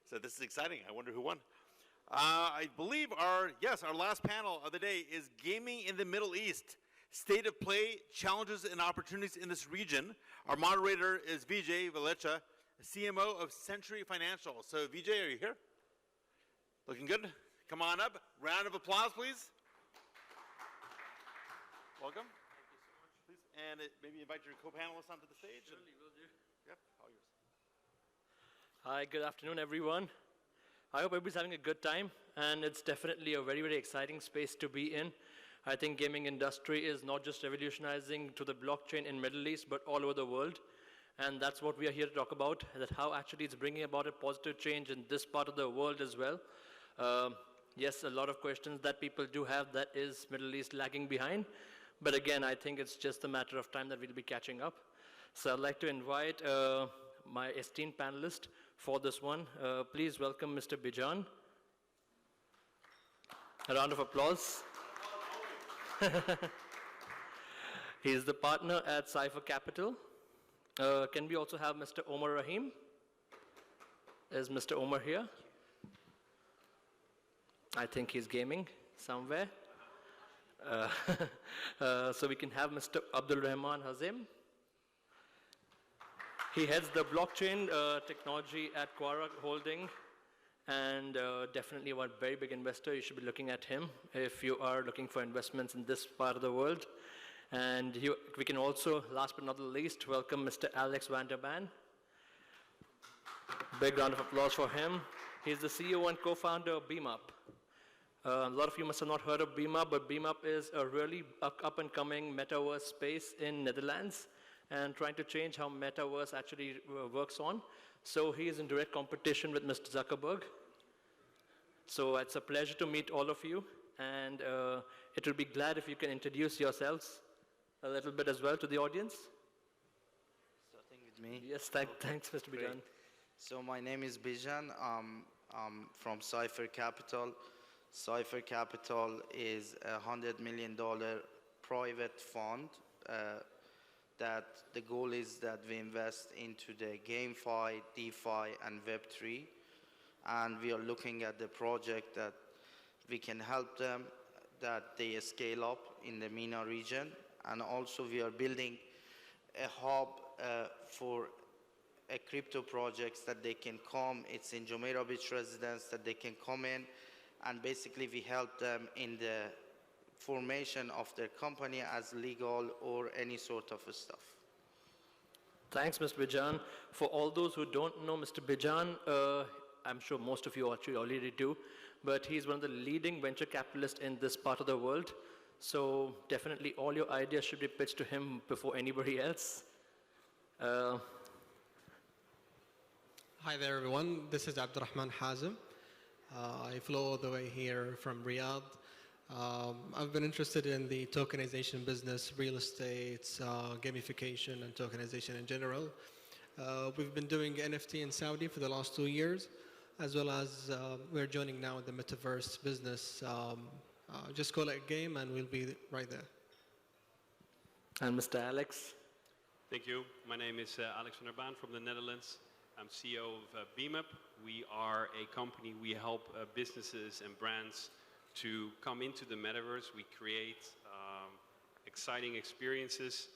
So this is exciting. I wonder who won. I believe our last panel of the day is Gaming in the Middle East, State of Play, Challenges and Opportunities in this Region. Our moderator is Bijan Alizadeh, CMO of Century Financial. So Vijay, are you here? Looking good? Come on up. Round of applause, please. Welcome. Thank you so much. Please, and maybe invite your co-panelists onto the stage. Surely, will do. Yep, all yours. Hi, good afternoon, everyone. I hope everybody's having a good time, and it's definitely a very, very exciting space to be in. I think gaming industry is not just revolutionizing to the blockchain in Middle East, but all over the world. And that's what we are here to talk about, that how actually it's bringing about a positive change in this part of the world as well. Yes, a lot of questions that people do have, that is Middle East lagging behind. But again, I think it's just a matter of time that we'll be catching up. So I'd like to invite my esteemed panelist for this one. Please welcome Mr. Bijan. A round of applause. He is the partner at Cypher Capital. Can we also have Mr. Omar Rahim? Is Mr. Omar here? I think he's gaming somewhere. So we can have Mr. Abdelrahman Hazim. He heads the blockchain technology at Quara Holding, and definitely a very big investor. You should be looking at him if you are looking for investments in this part of the world. And we can also, last but not the least, welcome Mr. Alex van der Baan. Big round of applause for him. He's the CEO and co-founder of Beemup. A lot of you must have not heard of Beemup, but Beemup is a really up-and-coming metaverse space in Netherlands, and trying to change how metaverse actually works on. So he is in direct competition with Mr. Zuckerberg. So it's a pleasure to meet all of you, and it will be glad if you can introduce yourselves a little bit as well to the audience. Starting with me. Yes, thanks, Mr. Bijan. So my name is Bijan. I'm from Cypher Capital. Cypher Capital is $100 million private fund that the goal is that we invest into the GameFi, DeFi, and Web3. And we are looking at the project that we can help them, that they scale up in the MENA region. And also we are building a hub for crypto projects that they can come. It's in Jumeirah Beach residence that they can come in, and basically we help them in the formation of their company as legal or any sort of stuff. Thanks, Mr. Bijan. For all those who don't know Mr. Bijan, I'm sure most of you actually already do, but he's one of the leading venture capitalists in this part of the world. So definitely all your ideas should be pitched to him before anybody else. Hi there, everyone. This is Abdelrahman Hazim. I flew all the way here from Riyadh. I've been interested in the tokenization business, real estate, gamification, and tokenization in general. We've been doing NFT in Saudi for the last 2 years, as well as we're joining now the metaverse business. Just call it a game and we'll be right there. And Mr. Alex. Thank you. My name is Alex van der Baan from the Netherlands. I'm CEO of Beemup. We are a company, we help businesses and brands to come into the metaverse. We create exciting experiences.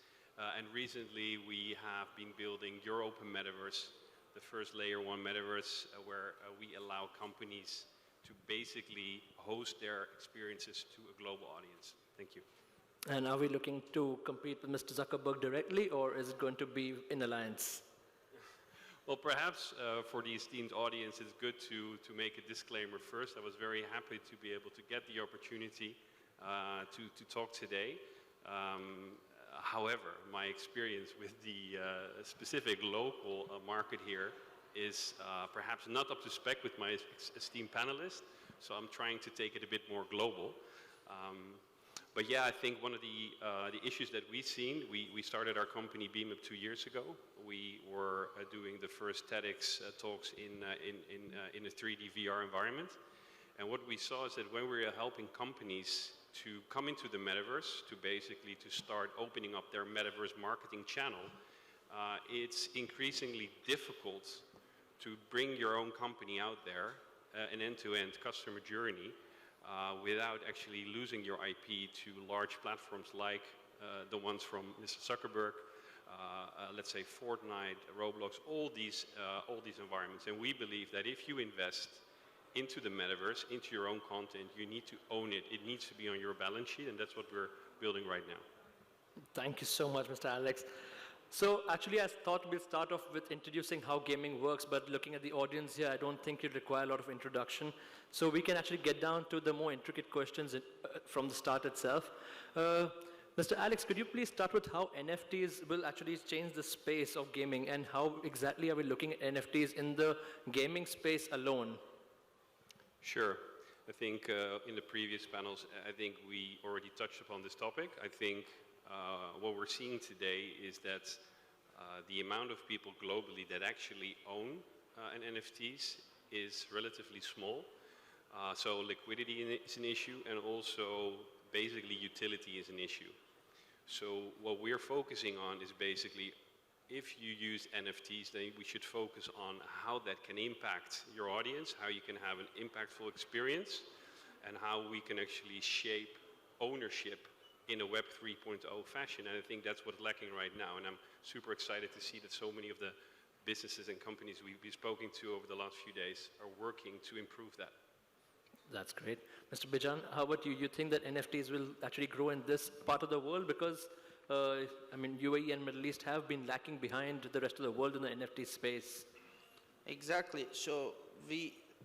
And recently we have been building Your Open Metaverse, the first layer 1 metaverse where we allow companies to basically host their experiences to a global audience. Thank you. And are we looking to compete with Mr. Zuckerberg directly, or is it going to be in alliance? Well, perhaps for the esteemed audience, it's good to make a disclaimer first. I was very happy to be able to get the opportunity to talk today. However, my experience with the specific local market here is perhaps not up to spec with my esteemed panelists, so I'm trying to take it a bit more global. But yeah, I think one of the issues that we've seen, we started our company Beemup 2 years ago. We were doing the first TEDx talks in a 3D VR environment. And what we saw is that when we were helping companies to come into the metaverse, to start opening up their metaverse marketing channel, it's increasingly difficult to bring your own company out there, an end-to-end customer journey, without actually losing your IP to large platforms like the ones from Mr. Zuckerberg, let's say Fortnite, Roblox, all these environments. And we believe that if you invest into the metaverse, into your own content, you need to own it. It needs to be on your balance sheet, and that's what we're building right now. Thank you so much, Mr. Alex. So actually, I thought we'll start off with introducing how gaming works, but looking at the audience here, I don't think you'd require a lot of introduction. So we can actually get down to the more intricate questions from the start itself. Mr. Alex, could you please start with how NFTs will actually change the space of gaming, and how exactly are we looking at NFTs in the gaming space alone? Sure. I think in the previous panels, I think we already touched upon this topic. I think what we're seeing today is that the amount of people globally that actually own an NFTs is relatively small. So liquidity is an issue, and also basically utility is an issue. So what we're focusing on is basically, if you use NFTs, then we should focus on how that can impact your audience, how you can have an impactful experience, and how we can actually shape ownership in a Web 3.0 fashion. And I think that's what's lacking right now. And I'm super excited to see that so many of the businesses and companies we've been speaking to over the last few days are working to improve that. That's great. Mr. Bijan, how about you? You think that NFTs will actually grow in this part of the world? Because, I mean, UAE and Middle East have been lacking behind the rest of the world in the NFT space. Exactly. So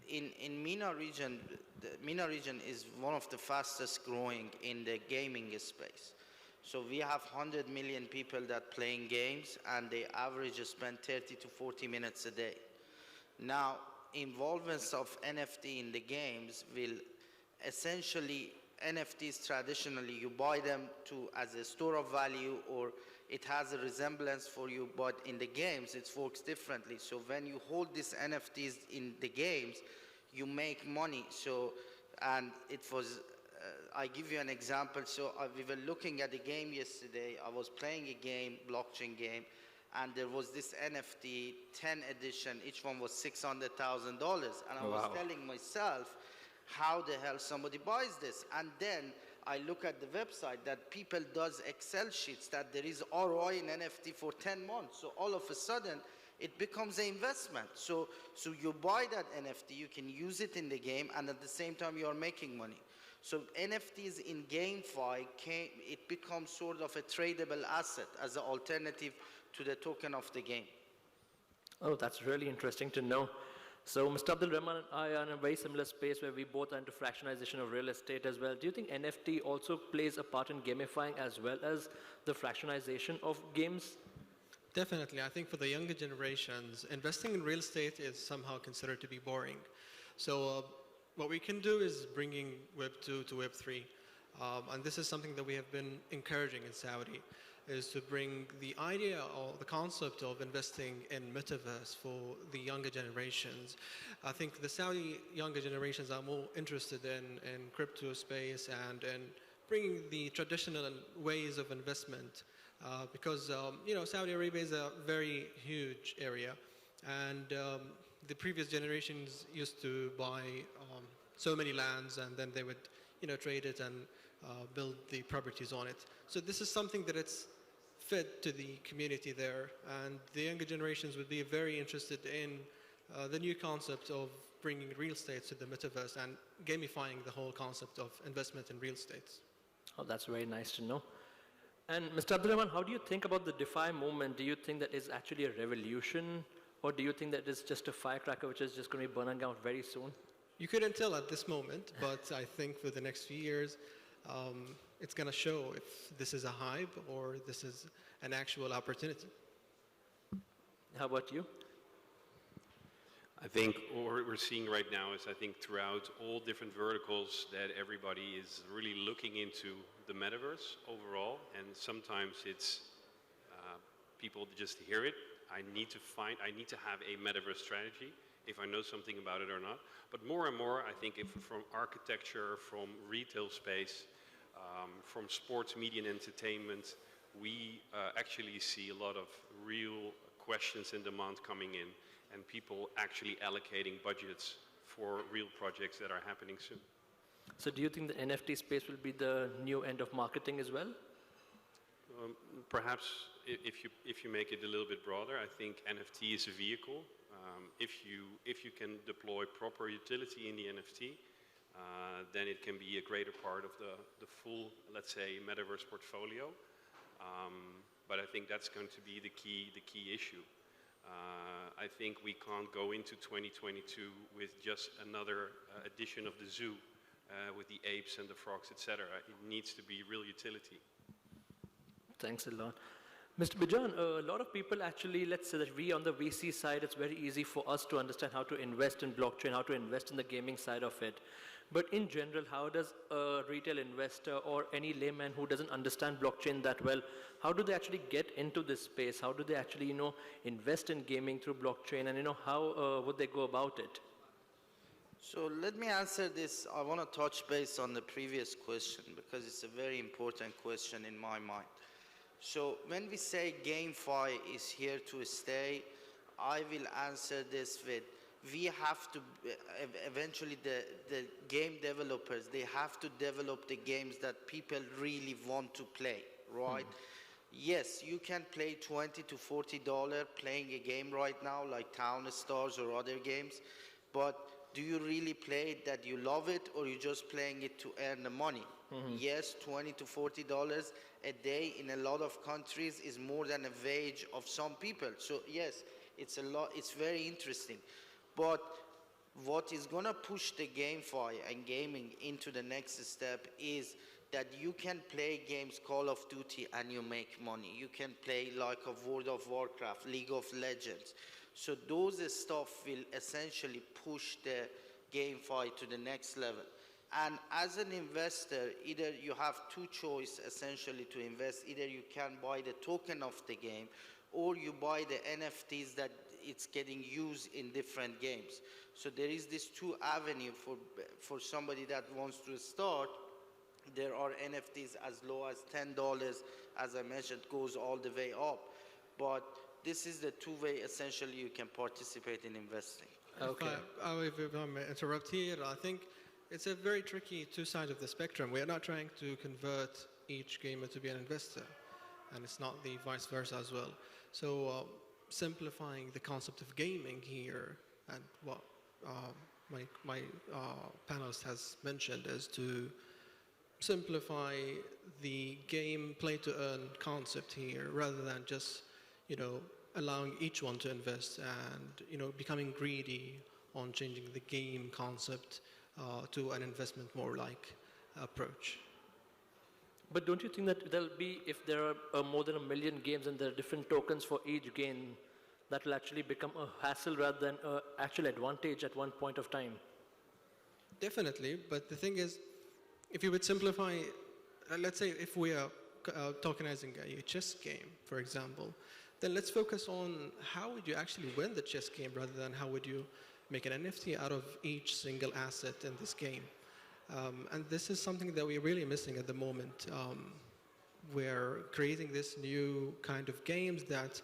in MENA region, the MENA region is one of the fastest growing in the gaming space. So we have 100 million people that playing games, and they average spend 30 to 40 minutes a day. Now, involvement of NFT in the games will essentially, NFTs traditionally, you buy them as a store of value, or it has a resemblance for you, but in the games it works differently. So when you hold these NFTs in the games, you make money. So, and it was, I give you an example. So we were looking at a game yesterday. I was playing a game, blockchain game, and there was this NFT, 10 edition, each one was $600,000. And I was telling myself, how the hell somebody buys this? And then I look at the website that people does Excel sheets that there is ROI in NFT for 10 months. So all of a sudden, it becomes an investment. So you buy that NFT, you can use it in the game, and at the same time, you are making money. So NFTs in GameFi, it becomes sort of a tradable asset as an alternative to the token of the game. Oh, that's really interesting to know. So Mr. Abdelrahman and I are in a very similar space where we both are into fractionalization of real estate as well. Do you think NFT also plays a part in gamifying as well as the fractionalization of games? Definitely. I think for the younger generations, investing in real estate is somehow considered to be boring. So what we can do is bringing Web 2 to Web 3. And this is something that we have been encouraging in Saudi, is to bring the idea or the concept of investing in metaverse for the younger generations. I think the Saudi younger generations are more interested in crypto space and in bringing the traditional ways of investment because Saudi Arabia is a very huge area, and the previous generations used to buy so many lands, and then they would trade it and build the properties on it. So this is something that it's fit to the community there, and the younger generations would be very interested in the new concept of bringing real estate to the metaverse and gamifying the whole concept of investment in real estate. Oh, that's very nice to know. And Mr. Abdelrahman, how do you think about the DeFi movement? Do you think that is actually a revolution, or do you think that it's just a firecracker which is just going to be burning out very soon? You couldn't tell at this moment, but I think for the next few years, it's going to show if this is a hype or this is an actual opportunity. How about you? I think what we're seeing right now is, I think throughout all different verticals, that everybody is really looking into the metaverse overall, and sometimes it's people just hear it. I need to have a metaverse strategy if I know something about it or not. But more and more, I think from architecture, from retail space, from sports, media, and entertainment, we actually see a lot of real questions and demand coming in. and people actually allocating budgets for real projects that are happening soon. So do you think the NFT space will be the new end of marketing as well? Perhaps if you make it a little bit broader, I think NFT is a vehicle. If you can deploy proper utility in the NFT, then it can be a greater part of the full, let's say, metaverse portfolio. But I think that's going to be the key issue. I think we can't go into 2022 with just another edition of the zoo with the apes and the frogs, etc. It needs to be real utility. Thanks a lot. Mr. Bijan, a lot of people actually, let's say that we on the VC side, it's very easy for us to understand how to invest in blockchain, how to invest in the gaming side of it. But in general, how does a retail investor or any layman who doesn't understand blockchain that well, how do they actually get into this space? How do they actually, invest in gaming through blockchain, and how would they go about it? So let me answer this. I want to touch base on the previous question because it's a very important question in my mind. So when we say GameFi is here to stay, I will answer this with, we have to, eventually the game developers, they have to develop the games that people really want to play, right? Yes, you can play $20 to $40 playing a game right now like Town Stars or other games, but do you really play it that you love it, or you're just playing it to earn the money? Yes, $20 to $40 a day in a lot of countries is more than a wage of some people. So yes, it's a lot. It's very interesting. But what is gonna push the GameFi and gaming into the next step is that you can play games Call of Duty and you make money. You can play like a World of Warcraft, League of Legends. So those stuff will essentially push the GameFi to the next level. And as an investor, either you have two choices essentially to invest. Either you can buy the token of the game, or you buy the NFTs that it's getting used in different games. So there is this two avenue for somebody that wants to start. There are NFTs as low as $10, as I mentioned, goes all the way up. But this is the two-way essentially you can participate in investing. Okay. If I may interrupt here, I think it's a very tricky two sides of the spectrum. We are not trying to convert each gamer to be an investor, and it's not the vice versa as well. So simplifying the concept of gaming here, and what my panelist has mentioned, is to simplify the game play-to-earn concept here, rather than just allowing each one to invest and becoming greedy on changing the game concept to an investment more like approach. But don't you think that there'll be, if there are more than 1 million games and there are different tokens for each game, that will actually become a hassle rather than an actual advantage at one point of time? Definitely, but the thing is, if you would simplify, let's say if we are tokenizing a chess game, for example, then let's focus on how would you actually win the chess game rather than how would you make an NFT out of each single asset in this game. And this is something that we're really missing at the moment. We're creating this new kind of games that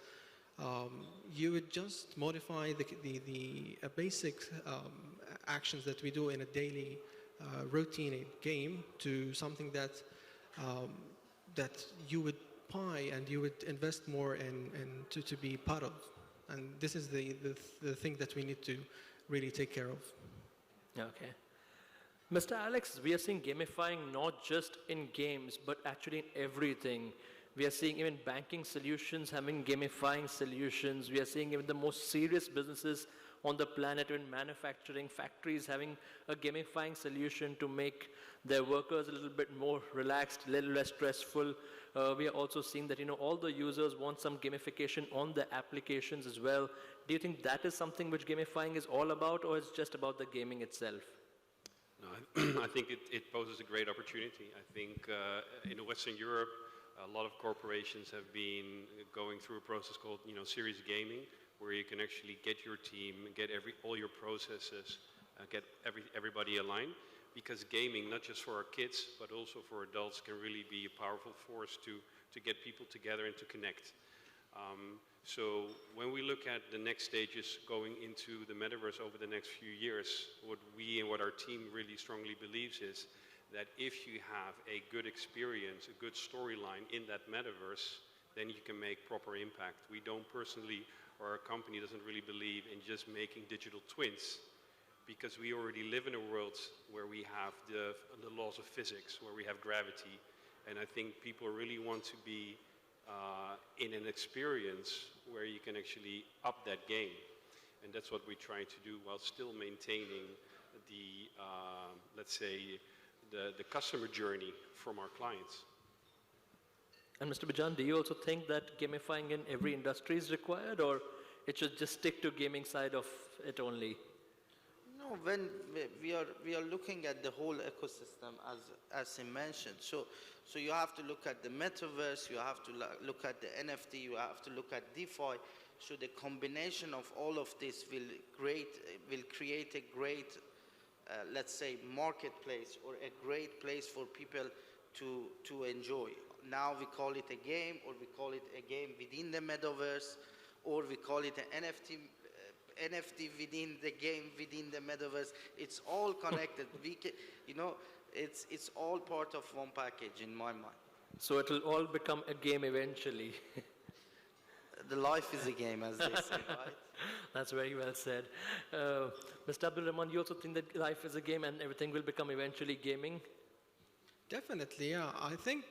you would just modify the basic actions that we do in a daily routine game to something that that you would buy and you would invest more in to be part of. And this is the thing that we need to really take care of. Okay. Mr. Alex, we are seeing gamifying not just in games, but actually in everything. We are seeing even banking solutions having gamifying solutions. We are seeing even the most serious businesses on the planet, in manufacturing, factories having a gamifying solution to make their workers a little bit more relaxed, a little less stressful. We are also seeing that all the users want some gamification on the applications as well. Do you think that is something which gamifying is all about, or is it just about the gaming itself? No, I think it poses a great opportunity. I think in Western Europe, a lot of corporations have been going through a process called serious gaming, where you can actually get your team, get all your processes, get everybody aligned. Because gaming, not just for our kids, but also for adults, can really be a powerful force to get people together and to connect. So when we look at the next stages going into the metaverse over the next few years, what we and what our team really strongly believes is that if you have a good experience, a good storyline in that metaverse, then you can make proper impact. We don't personally, or our company doesn't really believe in just making digital twins, because we already live in a world where we have the laws of physics, where we have gravity, and I think people really want to be in an experience where you can actually up that game. And that's what we're trying to do while still maintaining the, let's say, the customer journey from our clients. And Mr. Bijan, do you also think that gamifying in every industry is required, or it should just stick to gaming side of it only? No, when we are looking at the whole ecosystem, as he mentioned. So you have to look at the metaverse, you have to look at the NFT, you have to look at DeFi. So the combination of all of this will create a great, let's say, marketplace, or a great place for people to enjoy. Now we call it a game, or we call it a game within the metaverse, or we call it an NFT within the game, within the metaverse. It's all connected. It's all part of one package in my mind. So it will all become a game eventually. The life is a game, as they say, right? That's very well said. Mr. Abdelrahman, you also think that life is a game and everything will become eventually gaming? Definitely, yeah. I think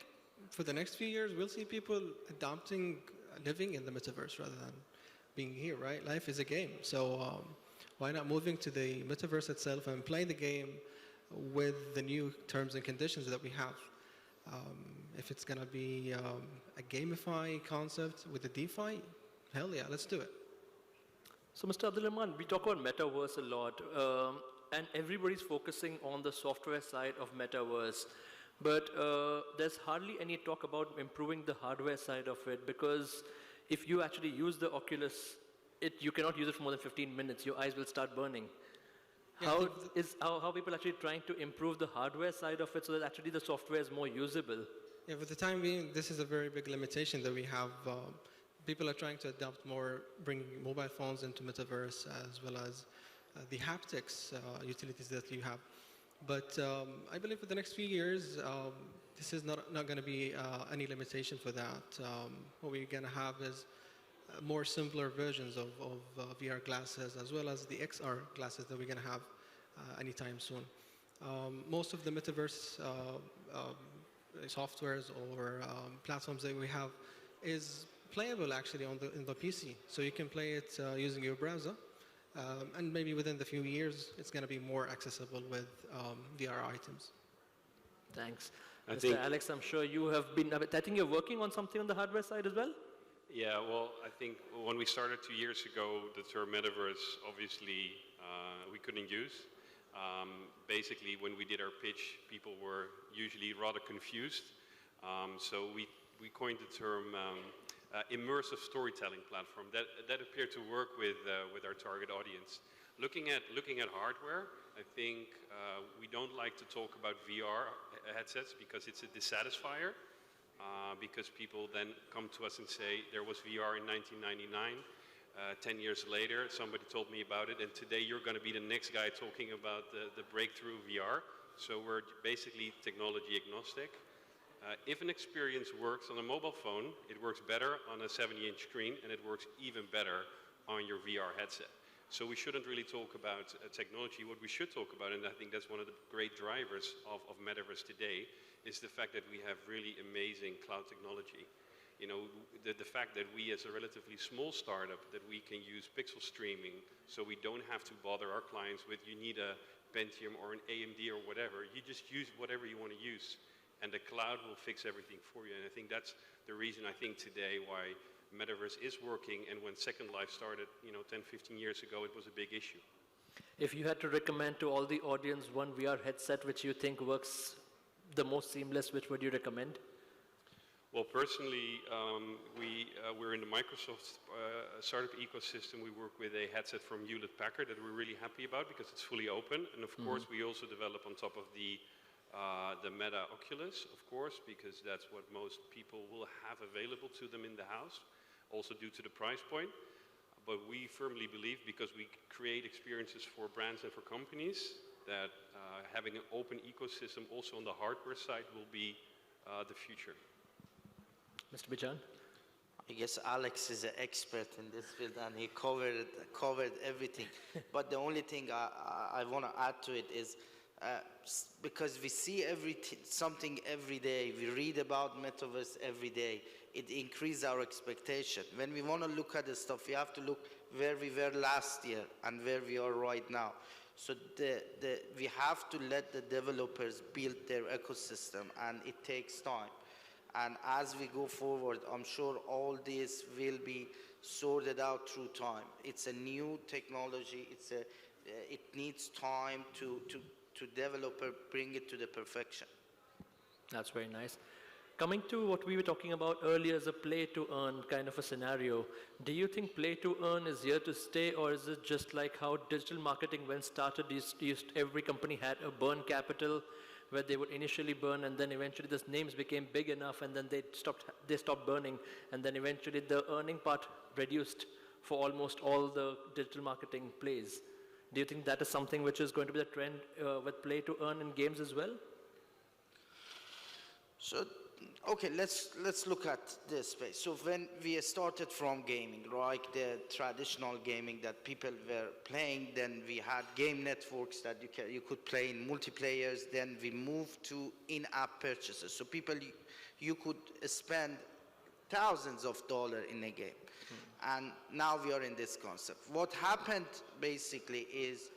for the next few years, we'll see people adopting living in the metaverse rather than being here, right? Life is a game. So why not moving to the metaverse itself and playing the game with the new terms and conditions that we have? If it's going to be a gamify concept with a DeFi, hell yeah, let's do it. So, Mr. Abdelrahman, we talk about metaverse a lot, and everybody's focusing on the software side of metaverse. But there's hardly any talk about improving the hardware side of it, because if you actually use the Oculus, you cannot use it for more than 15 minutes. Your eyes will start burning. Yeah, How people actually trying to improve the hardware side of it so that actually the software is more usable? Yeah, for the time being, this is a very big limitation that we have. People are trying to adopt more, bring mobile phones into metaverse, as well as the haptics utilities that you have. But I believe for the next few years, this is not going to be any limitation for that. What we're going to have is more simpler versions of VR glasses, as well as the XR glasses that we're going to have anytime soon. Most of the metaverse softwares or platforms that we have is playable actually in the PC. So you can play it using your browser. And maybe within the few years, it's going to be more accessible with VR items. Thanks. Mr. Alex, I'm sure you have been, I think you're working on something on the hardware side as well? Yeah, well, I think when we started 2 years ago, the term metaverse, obviously, we couldn't use. Basically, when we did our pitch, people were usually rather confused. So we coined the term immersive storytelling platform. That appeared to work with our target audience. Looking at hardware, I think we don't like to talk about VR headsets because it's a dissatisfier. Because people then come to us and say, there was VR in 1999, 10 years later, somebody told me about it, and today you're going to be the next guy talking about the breakthrough VR. So we're basically technology agnostic. If an experience works on a mobile phone, it works better on a 70-inch screen, and it works even better on your VR headset. So we shouldn't really talk about technology. What we should talk about, and I think that's one of the great drivers of metaverse today, is the fact that we have really amazing cloud technology. You know, the fact that we as a relatively small startup, that we can use pixel streaming, so we don't have to bother our clients with, you need a Pentium or an AMD or whatever. You just use whatever you want to use, and the cloud will fix everything for you. And I think that's the reason I think today why metaverse is working, and when Second Life started, 10, 15 years ago, it was a big issue. If you had to recommend to all the audience one VR headset which you think works the most seamless, which would you recommend? Well, personally, we're in the Microsoft startup ecosystem. We work with a headset from Hewlett-Packard that we're really happy about because it's fully open. And of course, we also develop on top of the Meta Oculus, of course, because that's what most people will have available to them in the house. also due to the price point. But we firmly believe, because we create experiences for brands and for companies, that having an open ecosystem also on the hardware side will be the future. Mr. Bijan? I guess Alex is an expert in this field and he covered everything. But the only thing I want to add to it is because we see something every day, we read about metaverse every day, it increases our expectation. When we want to look at the stuff, we have to look where we were last year and where we are right now. So we have to let the developers build their ecosystem, and it takes time. And as we go forward, I'm sure all this will be sorted out through time. It's a new technology. It needs time to develop, bring it to the perfection. That's very nice. Coming to what we were talking about earlier as a play to earn kind of a scenario, do you think play to earn is here to stay, or is it just like how digital marketing when started, every company had a burn capital where they would initially burn, and then eventually the names became big enough, and then they stopped burning, and then eventually the earning part reduced for almost all the digital marketing plays? Do you think that is something which is going to be the trend with play to earn in games as well? So, okay, let's look at this space. So when we started from gaming, right, the traditional gaming that people were playing, then we had game networks that you could play in multiplayers, then we moved to in-app purchases. So you could spend thousands of dollars in a game. And now we are in this concept. What happened basically is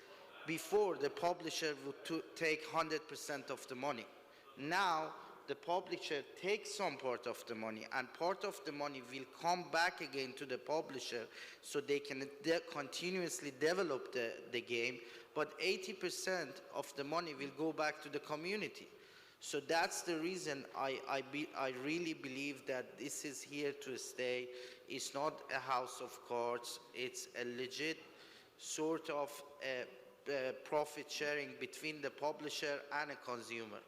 before the publisher would take 100% of the money. Now the publisher takes some part of the money, and part of the money will come back again to the publisher so they can continuously develop the game, but 80% of the money will go back to the community. So that's the reason I really believe that this is here to stay. It's not a house of cards. It's a legit sort of profit sharing between the publisher and a consumer.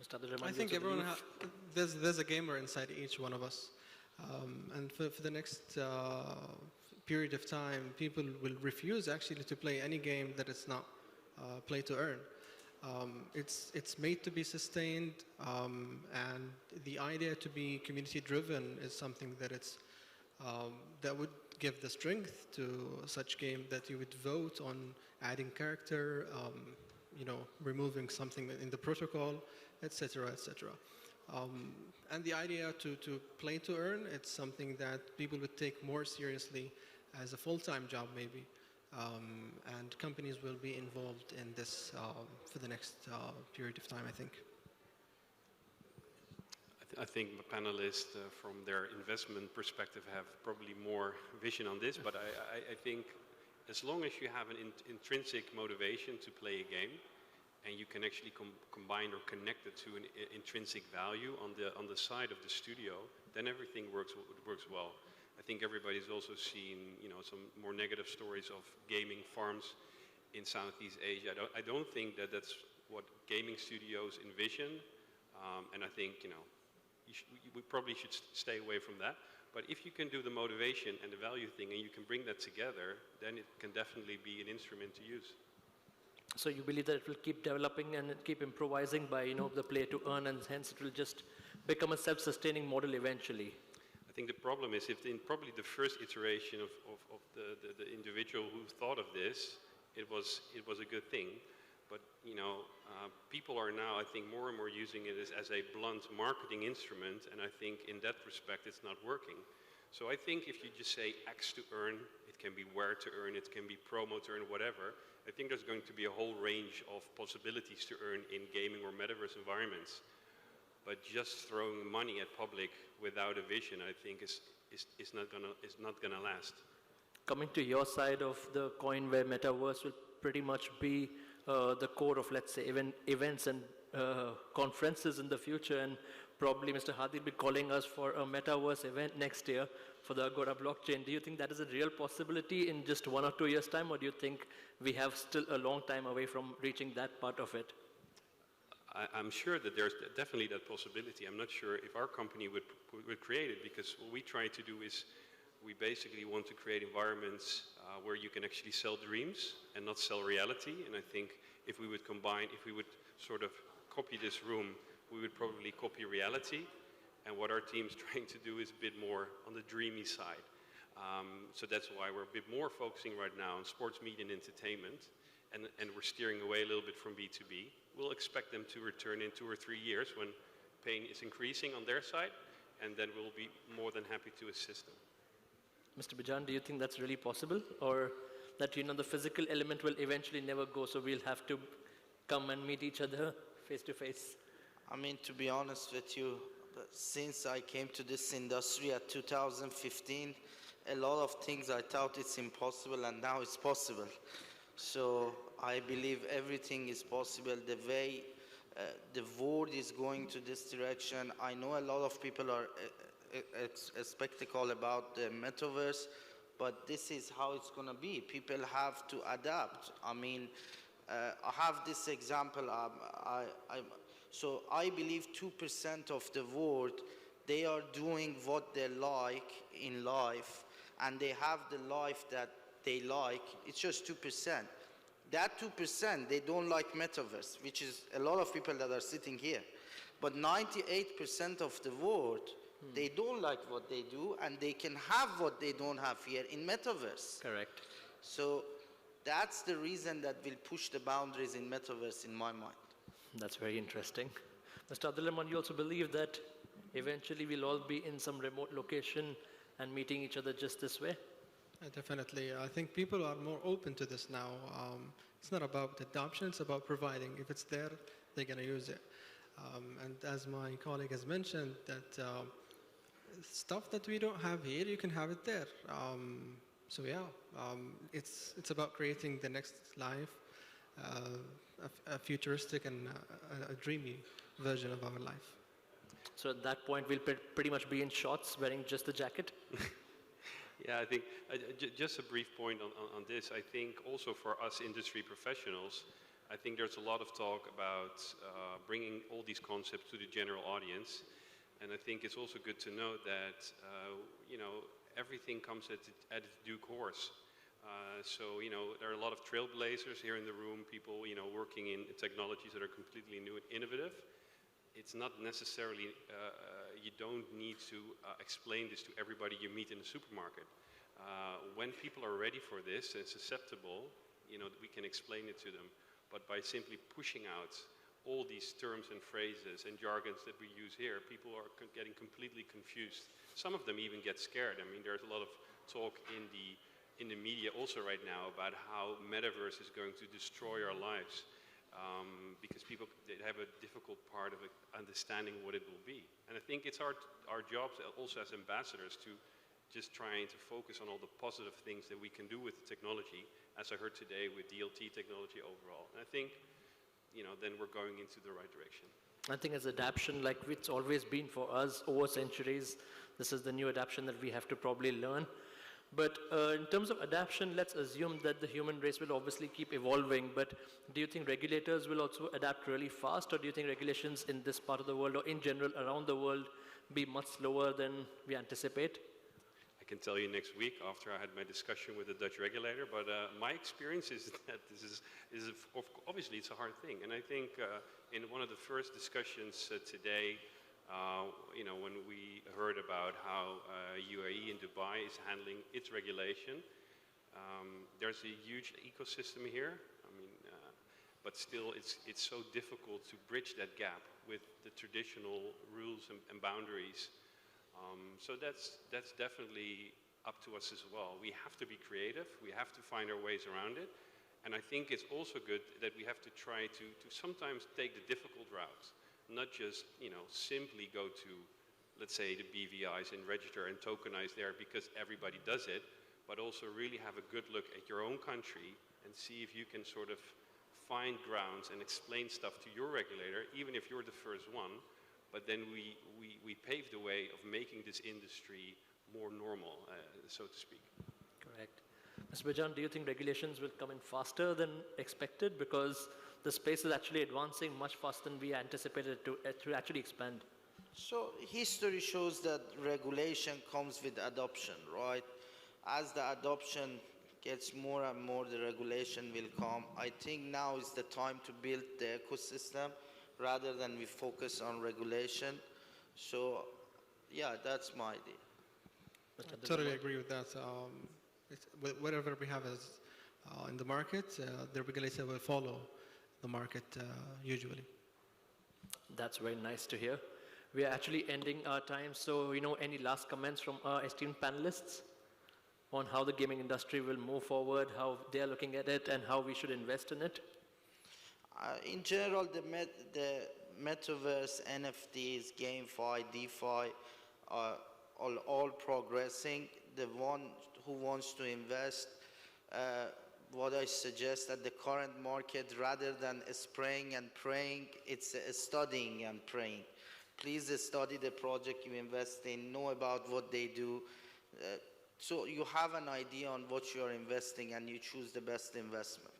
Mr. Abdelrahman, I think everyone there's a gamer inside each one of us, and for the next period of time, people will refuse actually to play any game that is not play to earn. It's made to be sustained, and the idea to be community driven is something that that would give the strength to such game, that you would vote on adding character, removing something in the protocol, etc., etc. And the idea to play to earn, it's something that people would take more seriously as a full-time job maybe. And companies will be involved in this for the next period of time, I think. I think the panelists from their investment perspective have probably more vision on this, but I think as long as you have an intrinsic motivation to play a game, and you can actually combine or connect it to an intrinsic value on the side of the studio, then everything works well. I think everybody's also seen, some more negative stories of gaming farms in Southeast Asia. I don't think that that's what gaming studios envision, and I think, we probably should stay away from that. But if you can do the motivation and the value thing, and you can bring that together, then it can definitely be an instrument to use. So you believe that it will keep developing and keep improvising by, the play to earn, and hence it will just become a self-sustaining model eventually? I think the problem is if in probably the first iteration of the individual who thought of this, it was a good thing. But, people are now, I think, more and more using it as a blunt marketing instrument, and I think in that respect it's not working. So I think if you just say X to earn, it can be where to earn, it can be promo to earn, whatever. I think there's going to be a whole range of possibilities to earn in gaming or metaverse environments. But just throwing money at public without a vision, I think, is not gonna last. Coming to your side of the coin, where metaverse will pretty much be the core of, let's say, events and conferences in the future, and probably Mr. Hadi will be calling us for a metaverse event next year for the Agora blockchain. Do you think that is a real possibility in just 1 or 2 years' time, or do you think we have still a long time away from reaching that part of it? I'm sure that there's definitely that possibility. I'm not sure if our company would create it, because what we try to do is we basically want to create environments where you can actually sell dreams and not sell reality. And I think if we would sort of copy this room, we would probably copy reality. And what our team's trying to do is a bit more on the dreamy side. So that's why we're a bit more focusing right now on sports, media, and entertainment. And we're steering away a little bit from B2B. We'll expect them to return in 2 or 3 years when pain is increasing on their side, and then we'll be more than happy to assist them. Mr. Bijan, do you think that's really possible? Or that, the physical element will eventually never go, so we'll have to come and meet each other face to face? I mean, to be honest with you, since I came to this industry at 2015, a lot of things I thought it's impossible, and now it's possible. So I believe everything is possible. The way the world is going to this direction, I know a lot of people are skeptical about the metaverse, but this is how it's going to be. People have to adapt. I mean, I have this example. So I believe 2% of the world, they are doing what they like in life, and they have the life that they like. It's just 2%. That 2%, they don't like metaverse, which is a lot of people that are sitting here. But 98% of the world, they don't like what they do, and they can have what they don't have here in metaverse. Correct. So that's the reason that will push the boundaries in metaverse in my mind. That's very interesting. Mr. Abdelrahman, you also believe that eventually we'll all be in some remote location and meeting each other just this way? Definitely. I think people are more open to this now. It's not about adoption, it's about providing. If it's there, they're going to use it. And as my colleague has mentioned, that stuff that we don't have here, you can have it there. So yeah, it's about creating the next life, a futuristic and a dreamy version of our life. So at that point, we'll pretty much be in shorts, wearing just the jacket? Yeah, I think just a brief point on this. I think also for us industry professionals, I think there's a lot of talk about bringing all these concepts to the general audience. And I think it's also good to know that, everything comes at its due course. So, there are a lot of trailblazers here in the room, people, working in technologies that are completely new and innovative. It's not necessarily, you don't need to explain this to everybody you meet in the supermarket. When people are ready for this and susceptible, we can explain it to them. But by simply pushing out all these terms and phrases and jargons that we use here, people are getting completely confused. Some of them even get scared. I mean, there's a lot of talk in the media also right now about how metaverse is going to destroy our lives. Because people they have a difficult part of understanding what it will be. And I think it's our jobs also as ambassadors to just trying to focus on all the positive things that we can do with technology, as I heard today with DLT technology overall. And I think, then we're going into the right direction. I think as adaptation, like it's always been for us over centuries, this is the new adaptation that we have to probably learn. But in terms of adaptation, let's assume that the human race will obviously keep evolving, but do you think regulators will also adapt really fast, or do you think regulations in this part of the world, or in general around the world, be much slower than we anticipate? I can tell you next week after I had my discussion with the Dutch regulator, but my experience is that this is obviously it's a hard thing. And I think in one of the first discussions today, when we heard about how UAE and Dubai is handling its regulation, there's a huge ecosystem here. I mean, but still, it's so difficult to bridge that gap with the traditional rules and boundaries. So that's definitely up to us as well. We have to be creative. We have to find our ways around it. And I think it's also good that we have to try to sometimes take the difficult routes. Not just, simply go to, let's say, the BVIs and register and tokenize there because everybody does it, but also really have a good look at your own country and see if you can sort of find grounds and explain stuff to your regulator, even if you're the first one. But then we pave the way of making this industry more normal, so to speak. Correct. Mr. Bijan, do you think regulations will come in faster than expected? Because the space is actually advancing much faster than we anticipated to actually expand. So history shows that regulation comes with adoption, right? As the adoption gets more and more, the regulation will come. I think now is the time to build the ecosystem rather than we focus on regulation. So yeah, that's my idea. I totally agree with that. Whatever we have as, in the market, the regulator will follow the market usually. That's very nice to hear. We are actually ending our time, so any last comments from our esteemed panelists on how the gaming industry will move forward, how they are looking at it, and how we should invest in it? In general, the metaverse, NFTs, GameFi, DeFi are all progressing. The one who wants to invest, what I suggest at the current market, rather than spraying and praying, it's studying and praying. Please study the project you invest in, know about what they do, so you have an idea on what you are investing and you choose the best investment.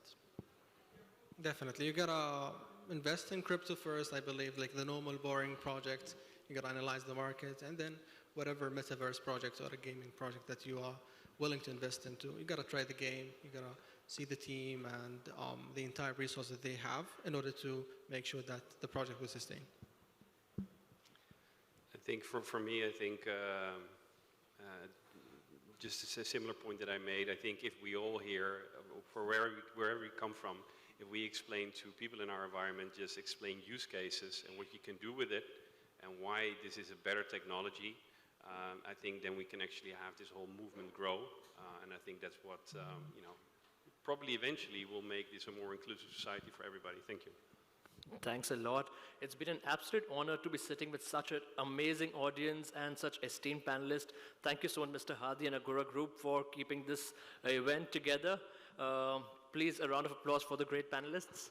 Definitely. You gotta invest in crypto first, I believe, like the normal boring project. You gotta analyze the market, and then whatever metaverse project or a gaming project that you are willing to invest into, you gotta try the game, you gotta see the team and the entire resources they have in order to make sure that the project will sustain. I think for me, I think just a similar point that I made, I think if we all here, for wherever we come from, if we explain to people in our environment, just explain use cases and what you can do with it and why this is a better technology, I think then we can actually have this whole movement grow. And I think that's what, probably eventually will make this a more inclusive society for everybody. Thank you. Thanks a lot. It's been an absolute honor to be sitting with such an amazing audience and such esteemed panelists. Thank you so much, Mr. Hadi and Agora Group, for keeping this event together. Please, a round of applause for the great panelists.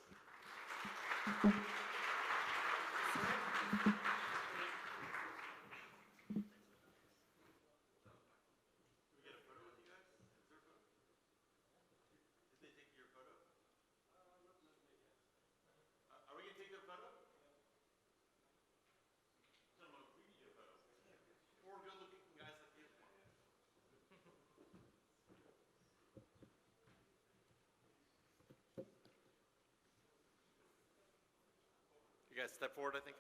You guys step forward, I think.